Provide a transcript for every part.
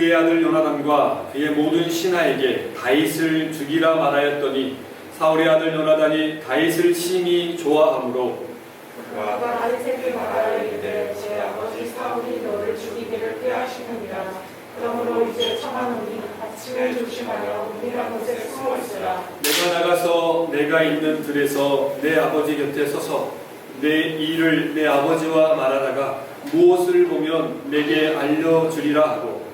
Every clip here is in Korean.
그의 아들 요나단과 그의 모든 신하에게 다윗을 죽이라 말하였더니 사울의 아들 요나단이 다윗을 심히 좋아하므로 그가 다윗에게 말하이르되 제 아버지 사울이 너를 죽이기를 꾀하시느니라. 그러므로 이제 청하노니 아침에 조심하여 은밀한 곳에 숨어 있으라. 내가 나가서 내가 있는 들에서 내 아버지 곁에 서서 내 일을 내 아버지와 말하다가 무엇을 보면 내게 알려주리라 하고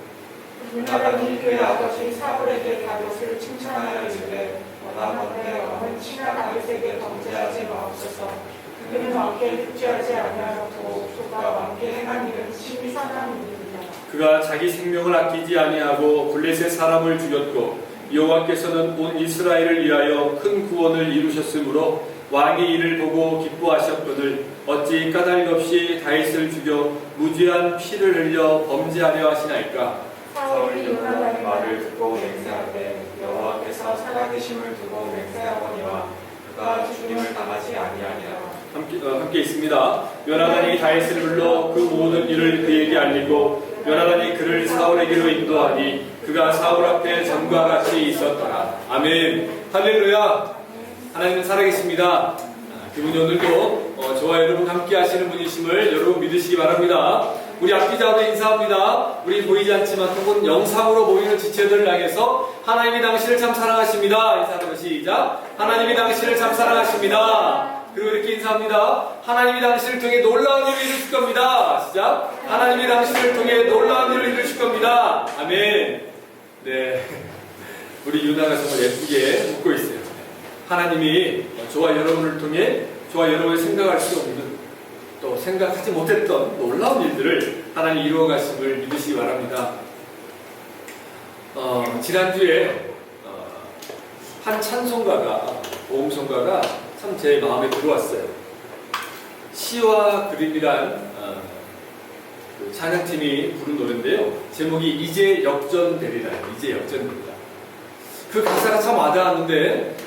요나단이 그의 아버지 사울에게 다윗을 칭찬하여 이르되 원하건대 왕은 친하 다윗에게 범죄하지 마옵소서. 그는 왕께 흡죄하지 아니하였고 그가 왕께 행한 일은 심히 선한 일이니라. 그가 자기 생명을 아끼지 아니하고 블레셋 사람을 죽였고 여호와께서는 온 이스라엘을 위하여 큰 구원을 이루셨으므로 왕이 이를 보고 기뻐하셨거늘 어찌 까닭 없이 다윗을 죽여 무죄한 피를 흘려 범죄하려 하시나이까. 사울이 요나단의 말을 듣고 맹세하되 여호와께서 살아계심을 두고 맹세하거니와 그가 죽임을 당하지 아니하니라. 함께 있습니다. 요나단이 다윗을 불러 그 모든 일을 그에게 알리고 요나단이 그를 사울에게로 인도하니 그가 사울 앞에 전과 같이 있었더라. 아멘. 할렐루야. 하나님은 살아계십니다. 그분이 오늘도 저와 여러분 함께 하시는 분이심을 여러분 믿으시기 바랍니다. 우리 앞기자도 인사합니다. 우리 보이지 않지만 혹은 영상으로 보이는 지체들을 향해서 하나님이 당신을 참 사랑하십니다. 인사하는 시작. 하나님이 당신을 참 사랑하십니다. 그리고 이렇게 인사합니다. 하나님이 당신을 통해 놀라운 일을 이루실 겁니다. 시작. 하나님이 당신을 통해 놀라운 일을 이루실 겁니다. 아멘. 네, 우리 유나가 정말 예쁘게 웃고 있어요. 하나님이 저와 여러분을 통해 저와 여러분이 생각할 수 없는 또 생각하지 못했던 놀라운 일들을 하나님 이루어 가심을 믿으시기 바랍니다. 지난주에 한 찬송가가 보험송가가 참 제 마음에 들어왔어요. 시와 그림이란 그 찬양팀이 부른 노래인데요. 제목이 이제 역전되리라. 이제 역전되리라. 그 가사가 참 와닿았는데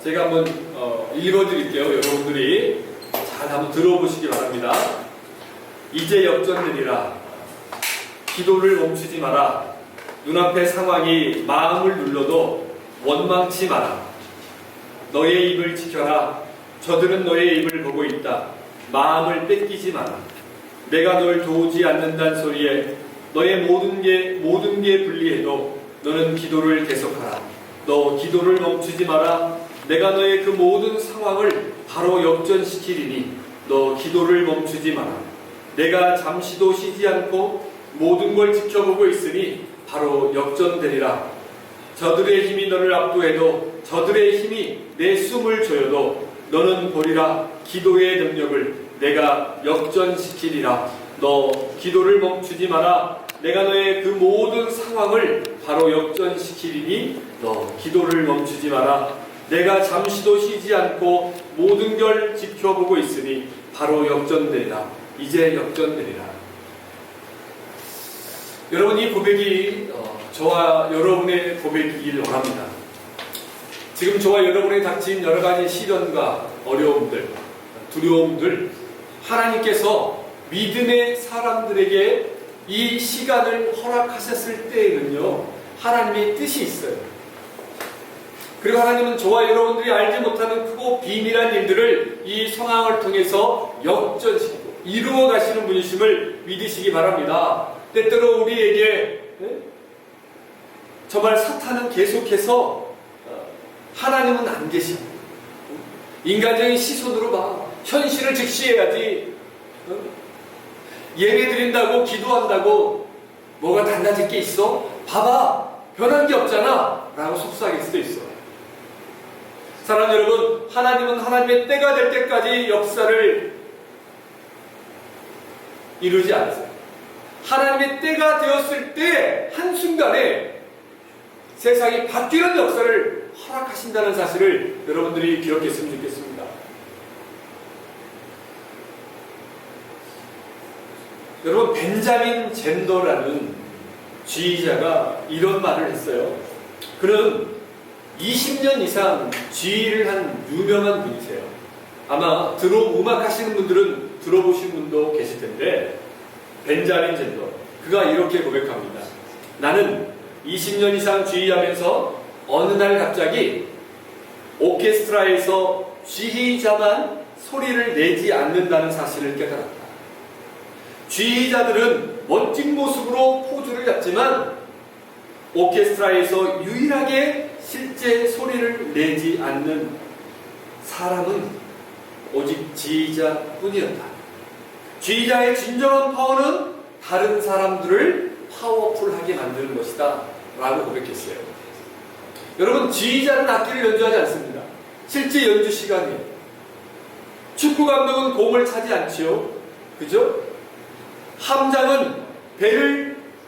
제가 한번 읽어드릴게요. 여러분들이 잘 한번 들어보시기 바랍니다. 이제 역전되리라. 기도를 멈추지 마라. 눈앞의 상황이 마음을 눌러도 원망치 마라. 너의 입을 지켜라. 저들은 너의 입을 보고 있다. 마음을 뺏기지 마라. 내가 널 도우지 않는다는 소리에 너의 모든 게 불리해도 너는 기도를 계속하라. 너 기도를 멈추지 마라. 내가 너의 그 모든 상황을 바로 역전시키리니 너 기도를 멈추지 마라. 내가 잠시도 쉬지 않고 모든 걸 지켜보고 있으니 바로 역전되리라. 저들의 힘이 너를 압도해도 저들의 힘이 내 숨을 조여도 너는 보리라. 기도의 능력을 내가 역전시키리라. 너 기도를 멈추지 마라. 내가 너의 그 모든 상황을 바로 역전시키리니 너 기도를 멈추지 마라. 내가 잠시도 쉬지 않고 모든 걸 지켜보고 있으니 바로 역전되리라. 이제 역전되리라. 여러분, 이 고백이 저와 여러분의 고백이길 원합니다. 지금 저와 여러분이 닥친 여러 가지 시련과 어려움들, 두려움들, 하나님께서 믿음의 사람들에게 이 시간을 허락하셨을 때에는요, 하나님의 뜻이 있어요. 그리고 하나님은 저와 여러분들이 알지 못하는 크고 비밀한 일들을 이 상황을 통해서 역전시키고 이루어 가시는 분이심을 믿으시기 바랍니다. 때때로 우리에게 정말 사탄은 계속해서 하나님은 안 계시고 인간적인 시선으로 막 현실을 직시해야지, 예배 드린다고 기도한다고 뭐가 달라질 게 있어? 봐봐, 변한 게 없잖아 라고 속삭일 수도 있어. 사랑하는 여러분, 하나님은 하나님의 때가 될 때까지 역사를 이루지 않으세요. 하나님의 때가 되었을 때 한순간에 세상이 바뀌는 역사를 허락하신다는 사실을 여러분들이 기억했으면 좋겠습니다. 여러분, 벤자민 젠더라는 지휘자가 이런 말을 했어요. 그는 20년 이상 지휘를 한 유명한 분이세요. 아마 음악 하시는 분들은 들어보신 분도 계실 텐데, 벤자민 젠더, 그가 이렇게 고백합니다. 나는 20년 이상 지휘하면서 어느 날 갑자기 오케스트라에서 지휘자만 소리를 내지 않는다는 사실을 깨달았다. 지휘자들은 멋진 모습으로 포즈를 잡지만 오케스트라에서 유일하게 실제 소리를 내지 않는 사람은 오직 지휘자뿐이었다. 지휘자의 진정한 파워는 다른 사람들을 파워풀하게 만드는 것이다 라고 고백했어요. 여러분, 지휘자는 악기를 연주하지 않습니다. 실제 연주 시간이에요. 축구 감독은 공을 차지 않지요. 그죠? 함장은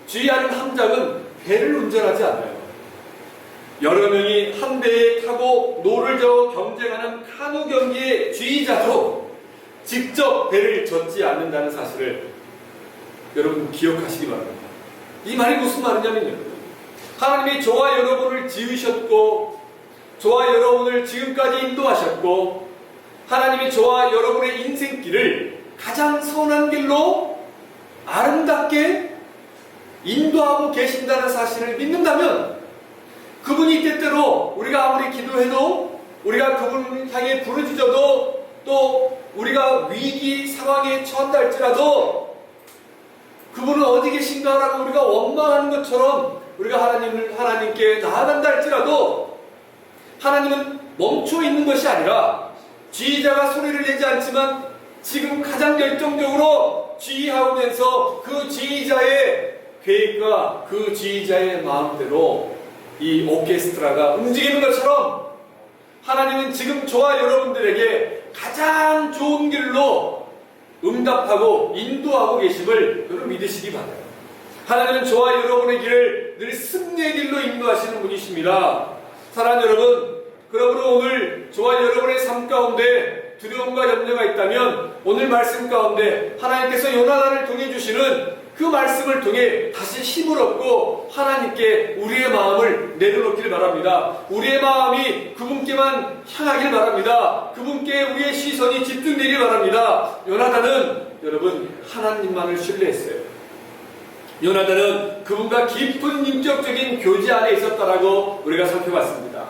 지휘하는 함장은 배를 운전하지 않아요. 여러 명이 한 배에 타고 노를 저어 경쟁하는 카누 경기의 지휘자도 직접 배를 젓지 않는다는 사실을 여러분 기억하시기 바랍니다. 이 말이 무슨 말이냐면요, 하나님이 저와 여러분을 지으셨고 저와 여러분을 지금까지 인도하셨고 하나님이 저와 여러분의 인생길을 가장 선한 길로 아름답게 인도하고 계신다는 사실을 믿는다면 그분이 때때로 우리가 아무리 기도해도 우리가 그분을 향해 부르짖어도 또 우리가 위기 상황에 처한다 할지라도 그분은 어디 계신가라고 우리가 원망하는 것처럼 우리가 하나님께 나아간다 할지라도 하나님은 멈춰 있는 것이 아니라 지휘자가 소리를 내지 않지만 지금 가장 결정적으로 지휘하면서 그 지휘자의 계획과 그 지휘자의 마음대로 이 오케스트라가 움직이는 것처럼 하나님은 지금 저와 여러분들에게 가장 좋은 길로 응답하고 인도하고 계심을 여러분 믿으시기 바라요. 하나님은 저와 여러분의 길을 늘 승리의 길로 인도하시는 분이십니다. 사랑하는 여러분, 그러므로 오늘 저와 여러분의 삶 가운데 두려움과 염려가 있다면 오늘 말씀 가운데 하나님께서 요나단을 통해 주시는 그 말씀을 통해 다시 힘을 얻고 하나님께 우리의 마음을 내려놓기를 바랍니다. 우리의 마음이 그분께만 향하길 바랍니다. 그분께 우리의 시선이 집중되길 바랍니다. 요나단은 여러분 하나님만을 신뢰했어요. 요나단은 그분과 깊은 인격적인 교제 안에 있었다라고 우리가 살펴봤습니다.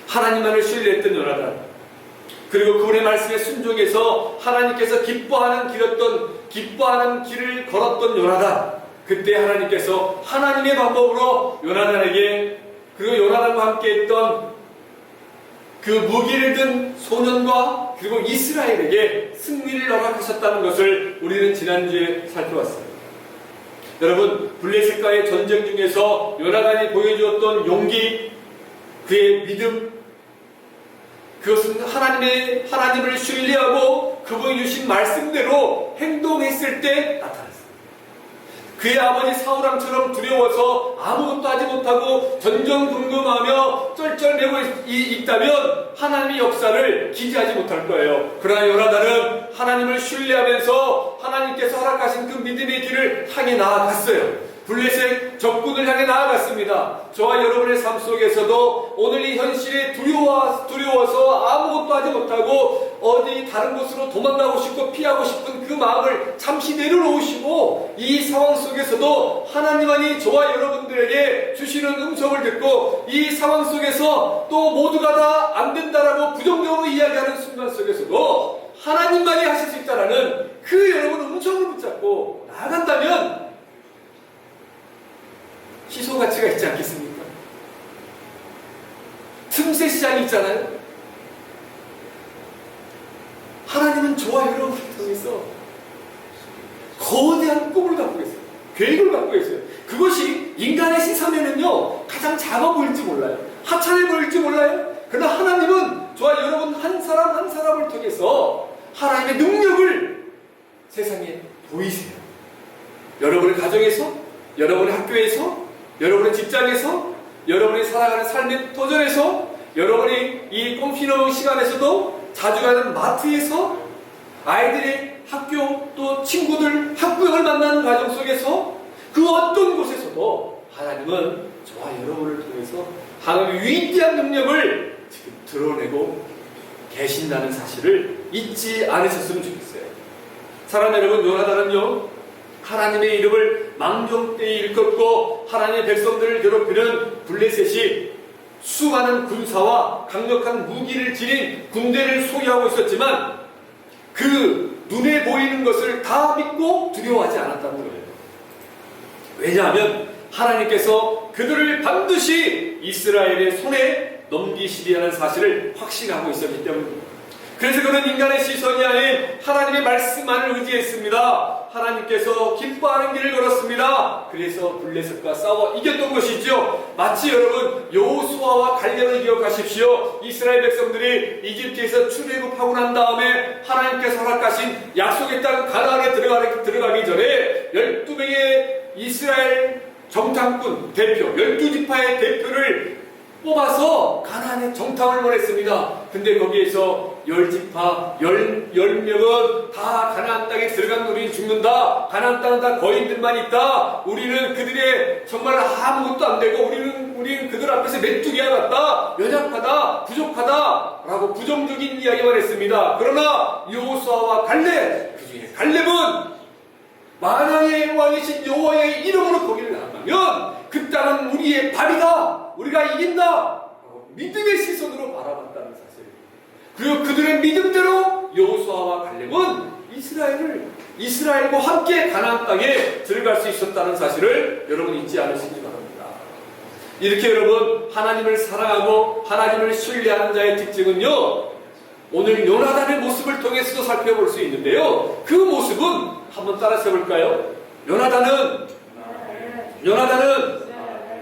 하나님만을 신뢰했던 요나단, 그리고 그분의 말씀에 순종해서 하나님께서 기뻐하는 길을 걸었던 요나단, 그때 하나님께서 하나님의 방법으로 요나단에게 그리고 요나단과 함께 했던 그 무기를 든 소년과 그리고 이스라엘에게 승리를 허락하셨다는 것을 우리는 지난주에 살펴봤습니다. 여러분, 블레셋과의 전쟁 중에서 요나단이 보여주었던 용기, 그의 믿음, 그것은 하나님을 신뢰하고 그분이 주신 말씀대로 행동했을 때 나타났습니다. 그의 아버지 사울왕처럼 두려워서 아무것도 하지 못하고 전전긍긍하며 쩔쩔매고 있다면 하나님의 역사를 기대하지 못할 거예요. 그러나 요나단은 하나님을 신뢰하면서 하나님께서 허락하신 그 믿음의 길을 향해 나아갔어요. 블레셋 적군을 향해 나아갔습니다. 저와 여러분의 삶 속에서도 오늘 이 현실에 두려워서 아무것도 하지 못하고 어디 다른 곳으로 도망가고 싶고 피하고 싶은 그 마음을 잠시 내려놓으시고 이 상황 속에서도 하나님만이 저와 여러분들에게 주시는 음성을 듣고 이 상황 속에서 또 모두가 다 안 된다라고 부정적으로 이야기하는 순간 속에서도 하나님만이 하실 수 있다라는 그 여러분 음성을 붙잡고 나아간다면 희소 가치가 있지 않겠습니까? 틈새 시장이 있잖아요. 하나님은 저와 여러분을 통해서 거대한 꿈을 갖고 계세요. 계획을 갖고 계세요. 그것이 인간의 시선에는요 가장 작아 보일지 몰라요. 하찮아 보일지 몰라요. 그러나 하나님은 저와 여러분 한 사람 한 사람을 통해서 하나님의 능력을 세상에 보이세요. 여러분의 가정에서, 여러분의 학교에서, 여러분의 직장에서, 여러분이 살아가는 삶의 도전에서, 여러분이 이 꼼피노 시간에서도 자주 가는 마트에서, 아이들의 학교 또 친구들 학부형을 만나는 과정 속에서 그 어떤 곳에서도 하나님은 저와 여러분을 통해서 하나님의 위대한 능력을 지금 드러내고 계신다는 사실을 잊지 않으셨으면 좋겠어요. 사랑하는 여러분, 요나단은요 하나님의 이름을 망령되이 일컫고 하나님의 백성들을 괴롭히는 블레셋이 수많은 군사와 강력한 무기를 지닌 군대를 소유하고 있었지만 그 눈에 보이는 것을 다 믿고 두려워하지 않았다는 거예요. 왜냐하면 하나님께서 그들을 반드시 이스라엘의 손에 넘기시리라는 사실을 확신하고 있었기 때문입니다. 그래서 그는 인간의 시선이 아닌 하나님의 말씀만을 의지했습니다. 하나님께서 기뻐하는 길을 걸었습니다. 그래서 블레셋과 싸워 이겼던 것이죠. 마치 여러분 여호수아와 갈렙을 기억하십시오. 이스라엘 백성들이 이집트에서 출애굽하고 난 다음에 하나님께서 허락하신 약속의 땅 가나안에 들어가기 전에 12명의 이스라엘 정탐꾼 대표, 12지파의 대표를 뽑아서 가나안에 정탐을 보냈습니다. 근데 거기에서 10지파, 10명은 다 가나안 땅에 들어간 우리는 죽는다. 가나안 땅은 다 거인들만 있다. 우리는 그들의 정말 아무것도 안 되고 우리는 그들 앞에서 메뚜기와 같다. 연약하다. 부족하다. 라고 부정적인 이야기만 했습니다. 그러나 여호수아와 갈렙, 그 중에 갈렙은 만왕의 왕이신 여호와의 이름으로 거기를 나가면 그 땅은 우리의 밥이다. 우리가 이긴다. 믿음의 시선으로 바라봤다는 사실. 그리고 그들의 믿음대로 여호수아와 갈렙은 이스라엘과 함께 가나안 땅에 들어갈 수 있었다는 사실을 여러분 잊지 않으시기 바랍니다. 이렇게 여러분 하나님을 사랑하고 하나님을 신뢰하는 자의 특징은요, 오늘 요나단의 모습을 통해서도 살펴볼 수 있는데요. 그 모습은 한번 따라서 볼까요? 요나단은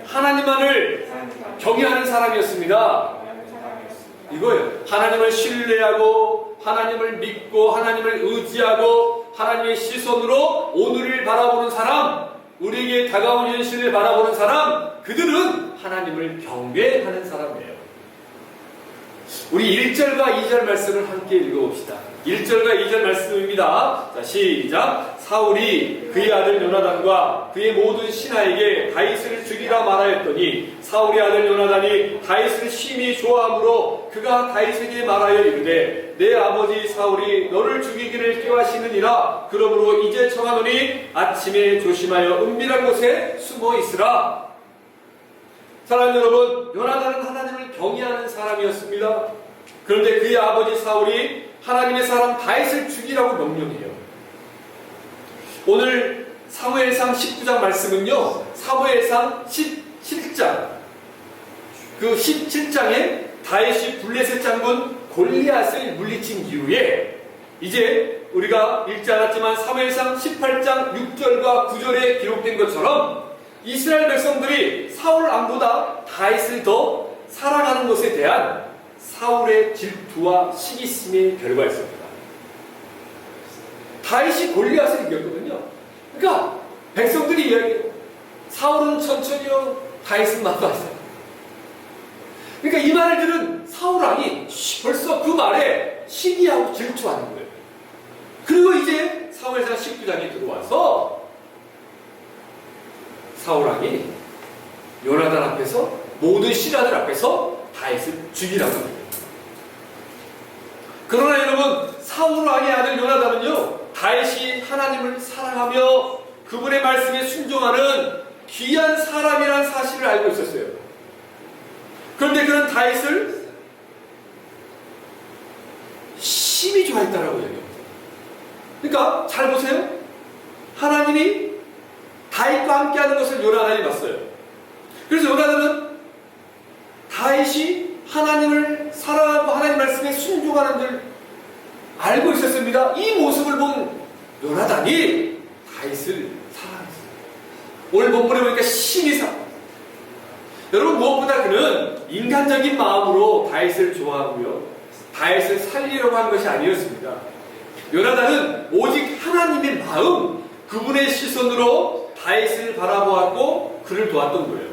하나님만을 경외하는 사람이었습니다. 이거예요. 하나님을 신뢰하고 하나님을 믿고 하나님을 의지하고 하나님의 시선으로 오늘을 바라보는 사람, 우리에게 다가오는 현실을 바라보는 사람, 그들은 하나님을 경외하는 사람이에요. 우리 1절과 2절 말씀을 함께 읽어봅시다. 1절과 2절 말씀입니다. 자, 시작. 사울이 그의 아들 요나단과 그의 모든 신하에게 다윗을 죽이라 말하였더니 사울의 아들 요나단이 다윗을 심히 좋아하므로 그가 다윗에게 말하여 이르되 내 아버지 사울이 너를 죽이기를 꾀하시느니라. 그러므로 이제 청하노니 아침에 조심하여 은밀한 곳에 숨어 있으라. 사랑하는 여러분, 요나단은 하나님을 경외하는 사람이었습니다. 그런데 그의 아버지 사울이 하나님의 사람 다윗을 죽이라고 명령해요. 오늘 사무엘상 19장 말씀은요, 사무엘상 17장, 그 17장에 다윗이 블레셋 장군 골리앗을 물리친 이후에 이제 우리가 읽지 않았지만 사무엘상 18장 6절과 9절에 기록된 것처럼 이스라엘 백성들이 사울 왕보다 다윗을 더 사랑하는 것에 대한 사울의 질투와 시기심의 결과였습니다. 다윗이 골리앗을 이겼거든요. 그러니까 백성들이 이야기해요. 사울은 천천히요, 다윗은 만만하다. 그러니까 이 말을 들은 사울 왕이 벌써 그 말에 시기하고 질투하는 거예요. 그리고 이제 사무엘상 19장에 들어와서 사울 왕이 요나단 앞에서 모든 신하들 앞에서 다윗을 죽이라고 합니다. 그러나 여러분, 사울 왕의 아들 요나단은요, 다윗이 하나님을 사랑하며 그분의 말씀에 순종하는 귀한 사람이라는 사실을 알고 있었어요. 그런데 그는 다윗을 심히 좋아했다라고 얘기합니다. 그러니까 잘 보세요. 하나님이 다윗과 함께하는 것을 요나단이 봤어요. 그래서 요나단은 다윗이 하나님을 사랑하고 하나님 말씀에 순종하는 줄 알고 있었습니다. 이 모습을 본 요나단이 다윗을 사랑했어요. 오늘 본문에 보니까 심히 사랑했어요. 여러분, 무엇보다 그는 인간적인 마음으로 다윗을 좋아하고요, 다윗을 살리려고 한 것이 아니었습니다. 요나단은 오직 하나님의 마음, 그분의 시선으로 다윗을 바라보았고 그를 도왔던 거예요.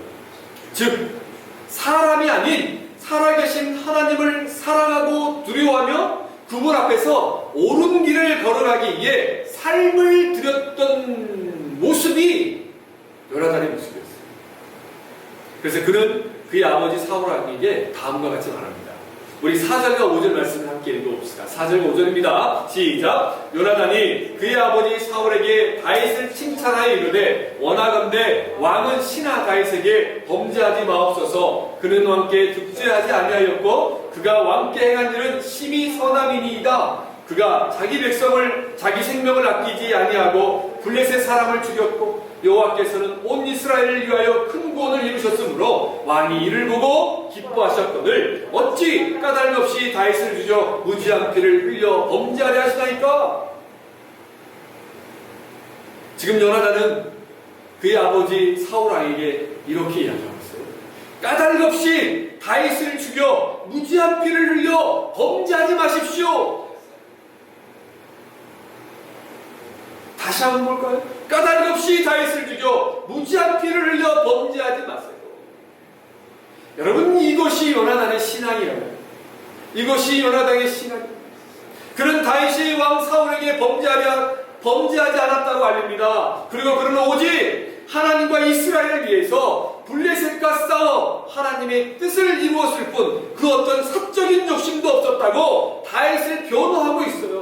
즉, 사람이 아닌 살아계신 하나님을 사랑하고 두려워하며 그분 앞에서 옳은 길을 걸어가기 위해 삶을 들였던 모습이 요나단의 모습이었어요. 그래서 그는 그의 아버지 사울 왕에게 다음과 같이 말합니다. 우리 4절과 5절 말씀을 함께 읽어봅시다. 4절과 5절입니다. 시작. 요나단이 그의 아버지 사울에게 다윗을 칭찬하여 이르되 원하건대 왕은 신하 다윗에게 범죄하지 마옵소서. 그는 왕께 득죄하지 아니하였고 그가 왕께 행한 일은 심히 선함이니이다. 그가 자기 백성을 자기 생명을 아끼지 아니하고 블레셋 사람을 죽였고 여호와께서는 온 이스라엘을 위하여 큰 구원을 이루셨으므로 왕이 이를 보고 기뻐하셨거늘 어찌 까닭 없이 다윗을 주저 무지한 피를 흘려 범죄하려 하시나이까. 지금 요나단은 그의 아버지 사울 왕에게 이렇게 이야기하고 있어요. 까닭 없이 다윗을 죽여 무지한 피를 흘려 범죄하지 마십시오. 다시 한번 볼까요? 까닭 없이 다윗을 죽여 무지한 피를 흘려 범죄하지 마세요. 여러분, 이것이 요나단의 신앙이에요. 이것이 요나단의 신앙이에요. 그는 다윗이 왕 사울에게 범죄하지 않았다고 알립니다. 그리고 그는 오직 하나님과 이스라엘을 위해서 블레셋과 싸워 하나님의 뜻을 이루었을 뿐 그 어떤 사적인 욕심도 없었다고 다윗을 변호하고 있어요.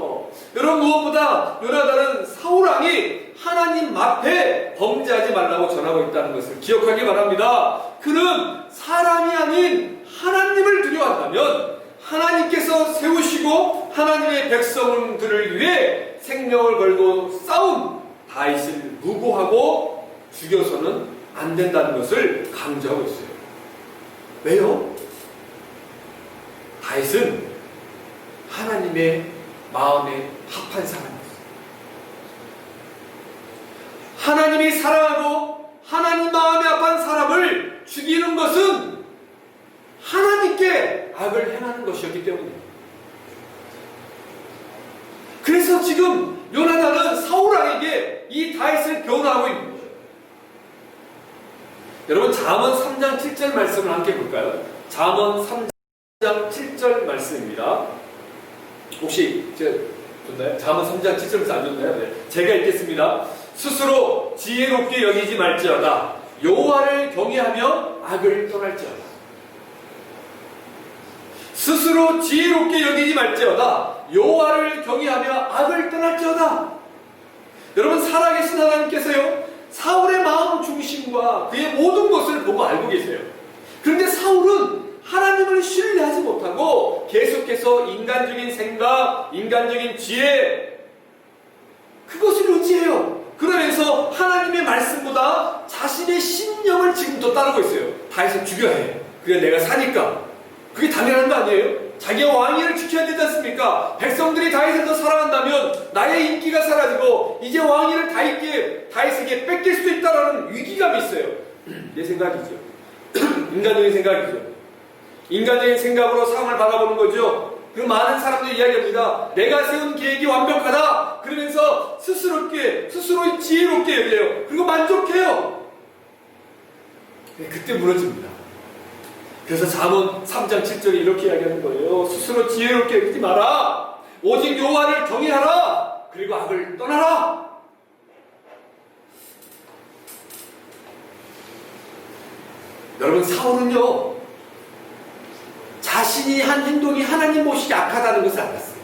여러분, 무엇보다 요나단은 사울왕이 하나님 앞에 범죄하지 말라고 전하고 있다는 것을 기억하기 바랍니다. 그는 사람이 아닌 하나님을 두려워한다면 하나님께서 세우시고 하나님의 백성들을 위해 생명을 걸고 싸운 다윗을 무고하고 죽여서는 안 된다는 것을 강조하고 있어요. 왜요? 다윗은 하나님의 마음에 합한 사람이었어요. 하나님이 사랑하고 하나님 마음에 합한 사람을 죽이는 것은 하나님께 악을 행하는 것이었기 때문입니다. 그래서 지금 요나단은 사울왕에게 이 다윗을 변호하고 있는 거예요. 여러분, 잠언 3장 7절 말씀을 함께 볼까요? 잠언 3장 7절 말씀입니다. 혹시 좋나요? 잠언 3장 7절에서 안 좋나요? 네. 제가 읽겠습니다. 스스로 지혜롭게 여기지 말지어다. 여호와를 경외하며 악을 떠날지어다. 스스로 지혜롭게 여기지 말지어다. 여호와를 경외하며 악을 떠날지어다. 여러분, 살아계신 하나님께서요, 사울의 마음 중심과 그의 모든 것을 보고 알고 계세요. 그런데 사울은 하나님을 신뢰하지 못하고 계속해서 인간적인 생각, 인간적인 지혜, 그것을 의지해요. 그러면서 하나님의 말씀보다 자신의 신념을 지금도 따르고 있어요. 다윗을 죽여야 해. 그게 내가 사니까. 그게 당연한 거 아니에요? 자기가 왕위를 지켜야 되지 않습니까? 백성들이 다윗을 더 사랑한다면 나의 인기가 사라지고 이제 왕위를 다윗에게 뺏길 수도 있다는 위기감이 있어요. 내 생각이죠. 인간적인 생각이죠. 인간적인 생각으로 상황을 바라보는 거죠. 그 많은 사람들이 이야기합니다. 내가 세운 계획이 완벽하다. 그러면서 스스로 지혜롭게 여겨요. 그리고 만족해요. 그때 무너집니다. 그래서 잠언 3장 7절에 이렇게 이야기하는 거예요. 스스로 지혜롭게 여기지 마라. 오직 여호와를 경외하라. 그리고 악을 떠나라. 여러분, 사울은요, 자신이 한 행동이 하나님 보시기에 악하다는 것을 알았어요.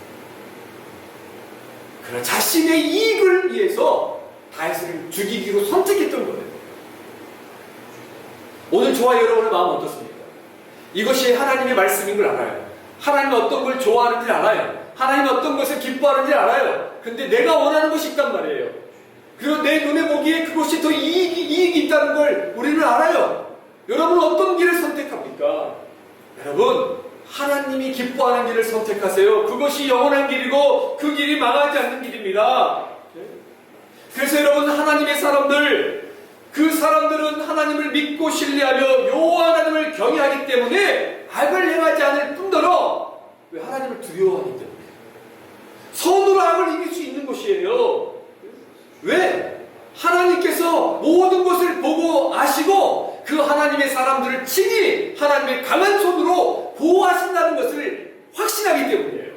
그러나 자신의 이익을 위해서 다윗을 죽이기로 선택했던 거예요. 오늘 저와 여러분의 마음은 어떻습니까? 이것이 하나님의 말씀인 걸 알아요. 하나님은 어떤 걸 좋아하는지 알아요. 하나님은 어떤 것을 기뻐하는지 알아요. 근데 내가 원하는 것이 있단 말이에요. 그리고 내 눈에 보기에 그것이 더 이익이 있다는 걸 우리는 알아요. 여러분은 어떤 길을 선택합니까? 여러분, 하나님이 기뻐하는 길을 선택하세요. 그것이 영원한 길이고 그 길이 망하지 않는 길입니다. 그래서 여러분, 하나님의 사람들, 그 사람들은 하나님을 믿고 신뢰하며 여호와 하나님을 경외하기 때문에 악을 행하지 않을 뿐더러 왜 하나님을 두려워하기 때문에 선으로 악을 이길 수 있는 것이에요. 왜? 하나님께서 모든 것을 보고 아시고 그 하나님의 사람들을 친히 하나님의 강한 손으로 보호하신다는 것을 확신하기 때문이에요.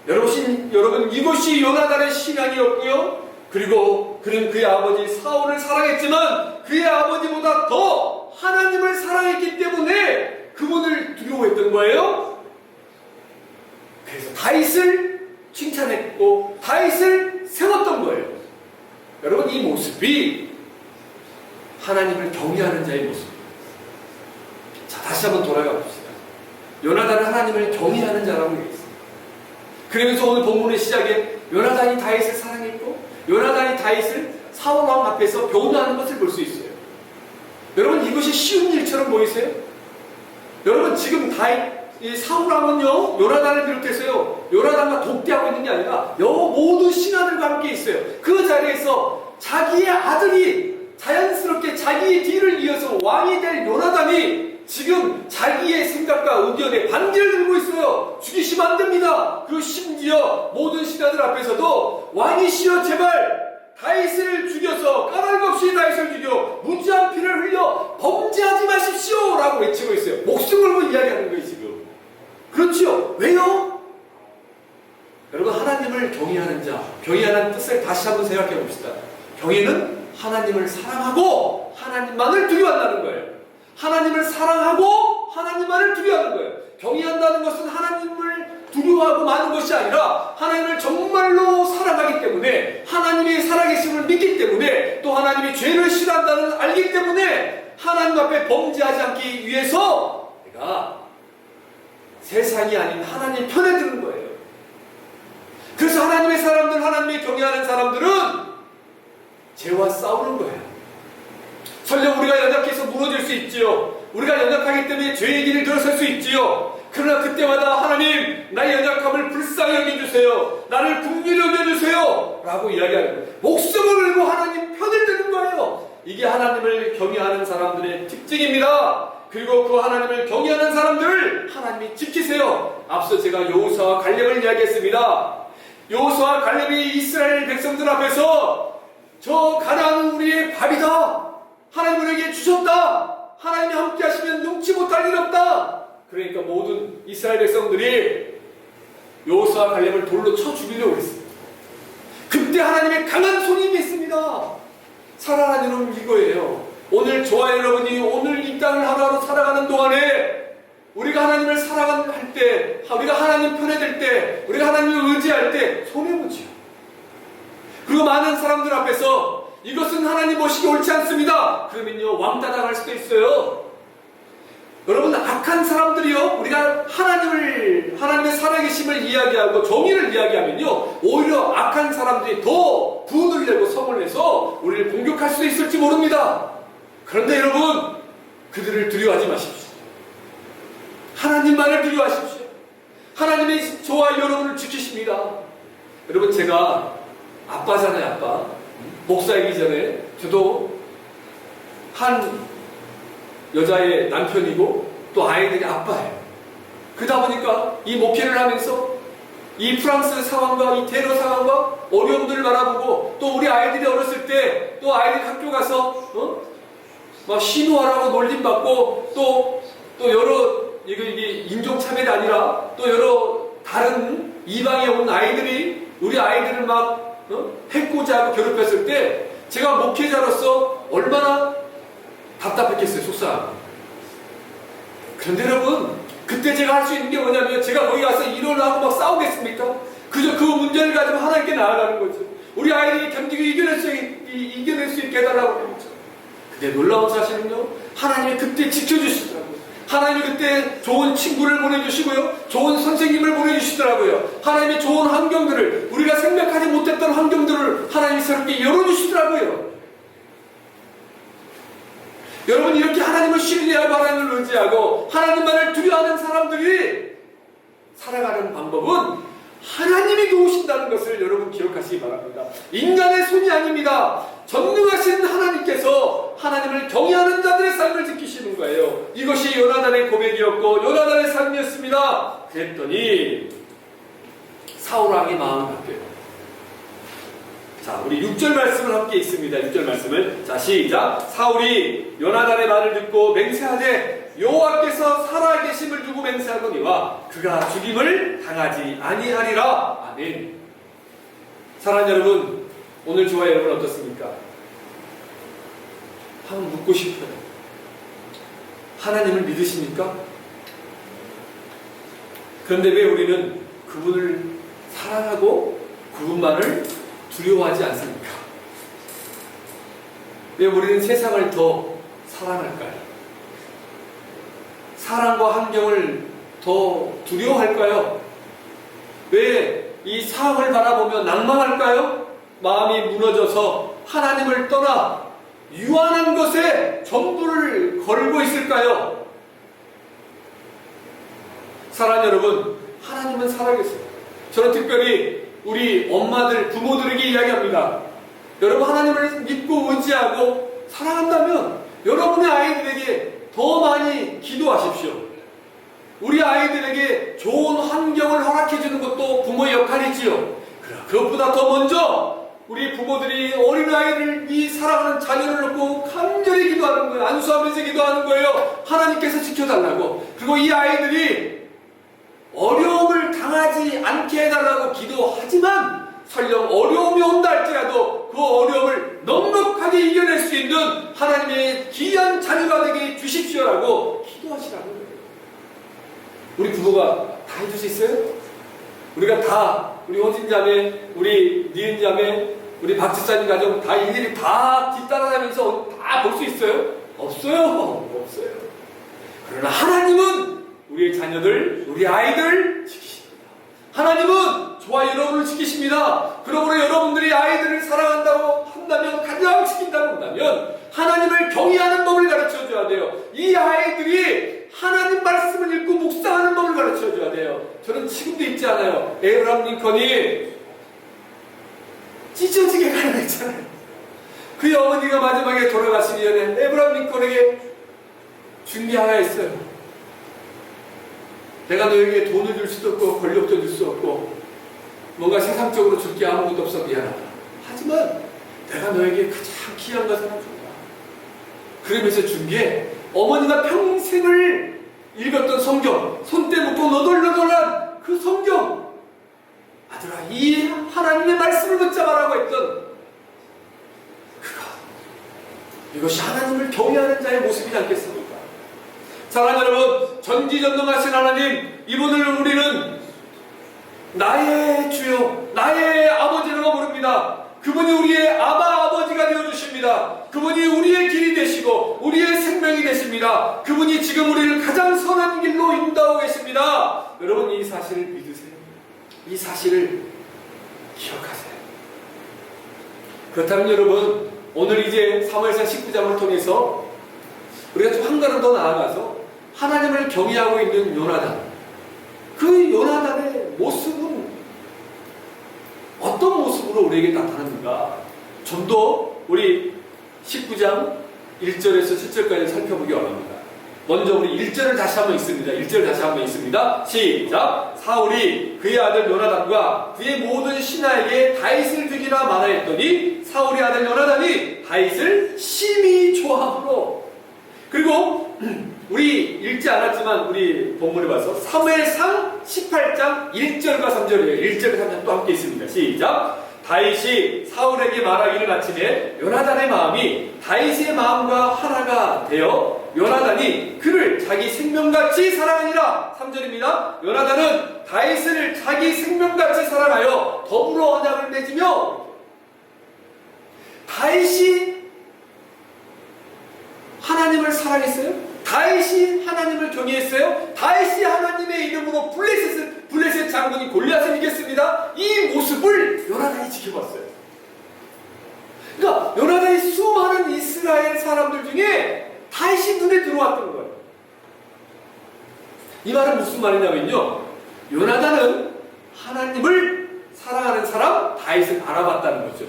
여러분, 이것이 요나단의 신앙이었고요. 그리고 그는 그의 아버지 사울을 사랑했지만 그의 아버지보다 더 하나님을 사랑했기 때문에 그분을 두려워했던 거예요. 모습이 하나님을 경외하는 자의 모습. 자, 다시 한번 돌아가 봅시다. 요나단은 하나님을 경외하는 자라고 얘기했습니다. 그러면서 오늘 본문의 시작에 요나단이 다윗을 사랑했고 요나단이 다윗을 사울 왕 앞에서 변호하는 것을 볼 수 있어요. 여러분, 이것이 쉬운 일처럼 보이세요? 여러분, 지금 사울 왕은요, 요나단을 비롯해서요, 요나단과 독대하고 있는 게 아니라 모든 신하들과 함께 있어요. 그 자리에서 자기의 아들이 자연스럽게 자기의 뒤를 이어서 왕이 될 요나단이 지금 자기의 생각과 의견에 반대를 들고 있어요. 죽이시면 안 됩니다. 그리고 심지어 모든 신하들 앞에서도 왕이시여 제발 다윗을 죽여서 까닭 없이 다윗을 죽여 무지한 피를 흘려 범죄하지 마십시오 라고 외치고 있어요. 목숨 걸고 이야기하는 거예요 지금. 그렇죠. 왜요? 여러분, 하나님을 경외하는 자, 경외하는 뜻을 다시 한번 생각해 봅시다. 경외는 하나님을 사랑하고 하나님만을 두려워한다는 거예요. 하나님을 사랑하고 하나님만을 두려워하는 거예요. 경외한다는 것은 하나님을 두려워하고 마는 것이 아니라 하나님을 정말로 사랑하기 때문에, 하나님의 살아계심을 믿기 때문에, 또 하나님이 죄를 싫어한다는 알기 때문에 하나님 앞에 범죄하지 않기 위해서 내가 세상이 아닌 하나님 편에 드는 거예요. 그래서 하나님의 사람들, 하나님의 경외하는 사람들은 죄와 싸우는 거예요. 설령 우리가 연약해서 무너질 수 있지요. 우리가 연약하기 때문에 죄의 길을 들어설 수 있지요. 그러나 그때마다 하나님, 나의 연약함을 불쌍히 여겨주세요. 나를 긍휼히 여겨주세요 라고 이야기하는 거예요. 목숨을 걸고 하나님 편을 드는 거예요. 이게 하나님을 경외하는 사람들의 특징입니다. 그리고 그 하나님을 경외하는 사람들을 하나님이 지키세요. 앞서 제가 여호수아와 갈렙을 이야기했습니다. 여호수아와 갈렙이 이스라엘 백성들 앞에서 저 가나안은 우리의 밥이다, 하나님 우리에게 주셨다, 하나님이 함께 하시면 num지 못할 일 없다. 그러니까 모든 이스라엘 백성들이 여호수아와 갈렙을 돌로 쳐 죽이려고 했습니다. 그때 하나님의 강한 손이 있습니다. 살아가는 이유는 이거예요. 오늘 저와 여러분이 오늘 이 땅을 하루하루 살아가는 동안에 우리가 하나님을 사랑할 때, 우리가 하나님 편에 들 때, 우리가 하나님을 의지할 때 손해보지요. 그리고 많은 사람들 앞에서 이것은 하나님 보시기 옳지 않습니다. 그러면요, 왕따 당할 수도 있어요. 여러분, 악한 사람들이요, 우리가 하나님의 살아계심을 이야기하고 정의를 이야기하면요, 오히려 악한 사람들이 더 분을 내고 성을 내서 우리를 공격할 수도 있을지 모릅니다. 그런데 여러분, 그들을 두려워하지 마십시오. 하나님만을 두려워하십시오. 하나님이 저와 여러분을 지키십니다. 여러분, 제가 아빠잖아요, 아빠. 목사이기 전에 저도 한 여자의 남편이고 또 아이들의 아빠예요. 그러다 보니까 이 목회를 하면서 이 프랑스 상황과 이 테러 상황과 어려움들을 바라보고, 또 우리 아이들이 어렸을 때 또 아이들 학교 가서 막 신호하라고 놀림받고, 또 여러 이게 인종차별이 아니라 또 여러 다른 이방에 온 아이들이 우리 아이들을 막 해코지 하고 괴롭혔을 때 제가 목회자로서 얼마나 답답했겠어요. 속상하고. 그런데 여러분, 그때 제가 할 수 있는 게 뭐냐면, 제가 거기 가서 일어나고 막 싸우겠습니까? 그저 그 문제를 가지고 하나님께 나아가는 거죠. 우리 아이들이 견디고 이겨낼 수 있게 해달라고 하는 거죠. 근데 놀라운 사실은요, 하나님이 그때 지켜주시더라고요. 하나님이 그때 좋은 친구를 보내주시고요, 좋은 선생님을 보내주시더라고요. 하나님의 좋은 환경들을, 우리가 생각하지 못했던 환경들을 하나님이 새롭게 열어주시더라고요. 여러분, 이렇게 하나님을 신뢰하고 하나님을 의지하고 하나님만을 두려워하는 사람들이 살아가는 방법은 하나님이 도우신다는 것을 여러분 기억하시기 바랍니다. 인간의 손이 아닙니다. 전능하신 하나님께서 하나님을 경외하는 자들의 삶을 지키시는 거예요. 이것이 요나단의 고백이었고 요나단의 삶이었습니다. 그랬더니 사울 왕의 마음이 바뀌어요. 자, 우리 6절 말씀을 함께 읽습니다. 6절 말씀을. 자, 시작. 사울이 요나단의 말을 듣고 맹세하되 여호와께서 살아계심을 두고 맹세하거니와 그가 죽임을 당하지 아니하리라. 아멘. 사랑하는 여러분, 오늘 저와 여러분 어떻습니까? 한번 묻고 싶어요. 하나님을 믿으십니까? 그런데 왜 우리는 그분을 사랑하고 그분만을 두려워하지 않습니까? 왜 우리는 세상을 더 사랑할까요? 사랑과 환경을 더 두려워할까요? 왜 이 사업을 바라보며 낭망할까요? 마음이 무너져서 하나님을 떠나 유한한 것에 전부를 걸고 있을까요? 사랑하는 여러분, 하나님은 살아계세요. 저는 특별히 우리 엄마들, 부모들에게 이야기합니다. 여러분, 하나님을 믿고 의지하고 사랑한다면 여러분의 아이들에게 더 많이 기도하십시오. 우리 아이들에게 좋은 환경을 허락해주는 것도 부모의 역할이지요. 그것보다 더 먼저 우리 부모들이 어린아이를 이 사랑하는 자녀를 놓고 간절히 기도하는 거예요. 안수하면서 기도하는 거예요. 하나님께서 지켜달라고. 그리고 이 아이들이 어려움을 당하지 않게 해달라고 기도하지만 설령 어려움이 온다 할지라도 그 어려움을 넉넉하게 이겨낼 수 있는 하나님의 귀한 자녀가 되게 주십시오라고 기도하시라는 거예요. 우리 부모가 다 해줄 수 있어요? 우리가 다, 우리 호진 자매, 우리 니은 자매, 우리 박 집사님 가정 다 일일이 다 뒤따라다니면서 다 볼 수 있어요? 없어요. 없어요. 그러나 하나님은 우리의 자녀들, 우리 아이들을 지키십니다. 하나님은 저와 여러분을 지키십니다. 그러므로 여러분들이 아이들을 사랑한다고 한다면, 가장 지킨다고 한다면 하나님을 경외하는 법을 가르쳐 줘야 돼요. 이 아이들이 하나님 말씀을 읽고 묵상하는 법을 가르쳐 줘야 돼요. 저는 지금도 잊지 않아요. 에브라함 링컨이 찢어지게 가난했잖아요. 그의 어머니가 마지막에 돌아가시기 전에 에브라함 링컨에게 준 게 하나 있어요. 내가 너에게 돈을 줄 수도 없고 권력도 줄 수 없고 뭔가 세상적으로 줄 게 아무것도 없어 미안하다. 하지만 내가 너에게 가장 귀한 것을 하나 준다. 그러면서 준 게 어머니가 평생을 읽었던 성경, 손때 묻고 너덜너덜한 그 성경. 아들아, 이 하나님의 말씀을 붙잡아라고 했던 그거. 이것이 하나님을 경외하는 자의 모습이지 않겠습니까? 사랑하는 여러분, 전지전능하신 하나님, 이분을 우리는 나의 주요, 나의 아버지라고 부릅니다. 그분이 우리의 아버지가 되어주십니다. 그분이 우리의 길이 되시고 우리의 생명이 되십니다. 그분이 지금 우리를 가장 선한 길로 인도하고 계십니다. 여러분, 이 사실을 믿으세요. 이 사실을 기억하세요. 그렇다면 여러분, 오늘 이제 사무엘상 19장을 통해서 우리가 좀 한 걸음 더 나아가서 하나님을 경외하고 있는 요나단, 그 요나단의 모습은 어떤 모습으로 우리에게 나타납니까? 좀 더 우리 19장 1절에서 7절까지 살펴보기 원합니다. 먼저 우리 1절을 다시 한번 읽습니다. 1절 다시 한번 읽습니다. 시작! 사울이 그의 아들 요나단과 그의 모든 신하에게 다윗을 죽이라 말하였더니 사울의 아들 요나단이 다윗을 심히 좋아하므로. 그리고 우리 읽지 않았지만 우리 본문을 봐서 사무엘상 18장 1절과 3절이에요. 1절과 3절 또 함께 있습니다. 시작! 다윗이 사울에게 말하기를 마침에 요나단의 마음이 다윗의 마음과 하나가 되어 요나단이 그를 자기 생명같이 사랑하니라. 3절입니다. 요나단은 다윗을 자기 생명같이 사랑하여 더불어 언약을 맺으며. 다윗이 하나님을 사랑했어요? 다윗이 하나님을 경외했어요? 다윗이 하나님의 이름으로 블레셋 장군이 골리앗을 이겼습니다. 이 모습을 요나단이 지켜봤어요. 그러니까 요나단이 수많은 이스라엘 사람들 중에 다윗이 눈에 들어왔던 거예요. 이 말은 무슨 말이냐면요, 요나단은 하나님을 사랑하는 사람 다윗을 알아봤다는 거죠.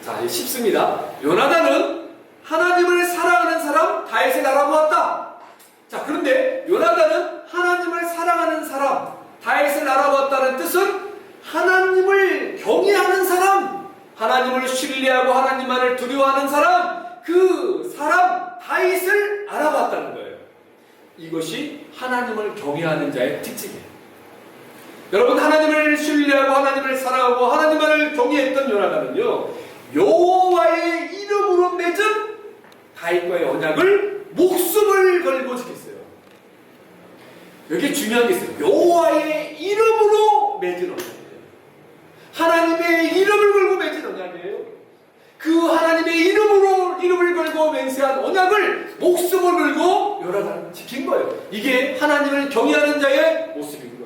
자, 이제 쉽습니다. 요나단은 하나님을 사랑하는 사람 다윗을 알아보았다. 자, 그런데 요나단은 하나님을 사랑하는 사람 다윗을 알아보았다는 뜻은 하나님을 경외하는 사람, 하나님을 신뢰하고 하나님만을 두려워하는 사람, 그 사람 다윗을 알아봤다는 거예요. 이것이 하나님을 경외하는 자의 특징이에요. 여러분, 하나님을 신뢰하고 하나님을 사랑하고 하나님만을 경외했던 요나단은요, 여호와의 이름으로 맺은 다윗과의 언약을 목숨을 걸고 지켰어요. 여기 중요한 게 있어요. 여호와의 이름으로 맺은 언약이에요. 하나님의 이름을 걸고 맺은 언약이에요. 그 하나님의 이름으로 하나님께서 맹세한 언약을 목숨을 걸고 여러 사람 지킨 거예요. 이게 하나님을 경외하는 자의 모습인 거예요.